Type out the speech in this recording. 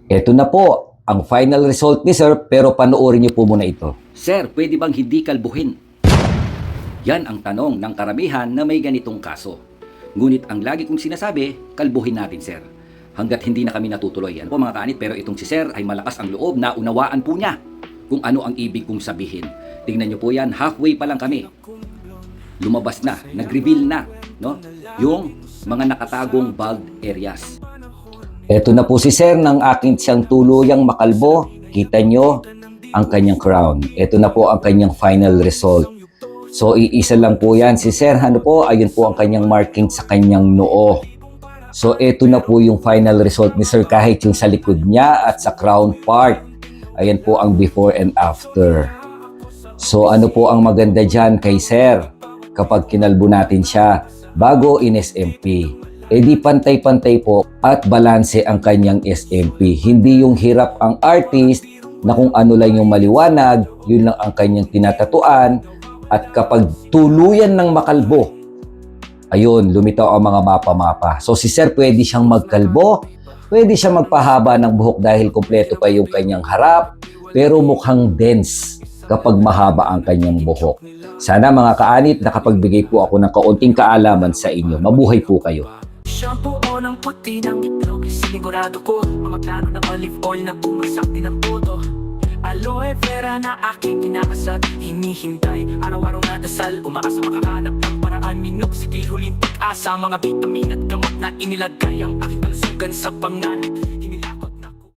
Ito na po ang final result ni Sir, pero panoorin niyo po muna ito. Sir, pwede bang hindi kalbuhin? Yan ang tanong ng karamihan na may ganitong kaso. Ngunit ang lagi kong sinasabi, kalbuhin natin, Sir. Hanggat hindi na kami natutuloy. Yan po mga kaanit, pero itong si Sir ay malakas ang loob na unawaan po niya kung ano ang ibig kong sabihin. Tingnan niyo po yan, halfway pa lang kami. Lumabas na, nag-reveal na, no? Yung mga nakatagong bald areas. Ito na po si Sir ng aking siyang tuluyang makalbo. Kita nyo ang kanyang crown. Ito na po ang kanyang final result. So, iisa lang po yan. Si Sir, ano po, ayun po ang kanyang marking sa kanyang noo. So, ito na po yung final result ni Sir kahit yung sa likod niya at sa crown part. Ayan po ang before and after. So, ano po ang maganda dyan kay Sir kapag kinalbo natin siya bago in SMP? E di pantay-pantay po at balanse ang kanyang SMP. Hindi yung hirap ang artist na kung ano lang yung maliwanag, yun lang ang kanyang tinatatuan. At kapag tuluyan ng makalbo, ayun, lumitaw ang mga mapa-mapa. So si Sir pwede siyang magkalbo, pwede siyang magpahaba ng buhok dahil kompleto pa yung kanyang harap, pero mukhang dense kapag mahaba ang kanyang buhok. Sana mga kaanit, nakapagbigay po ako ng kaunting kaalaman sa inyo. Mabuhay po kayo. Shampoo o ng puti ng itlog, sinigurado ko mga plano ng olive oil na bumagsak din ang puto. Aloe vera na aking kinakasat, hinihintay araw-araw na dasal, umaasa makahanap ng paraan. Minoxidil, huling pag-asa, mga vitamin at gamot na inilagay ang aking kalusugan sa panganib.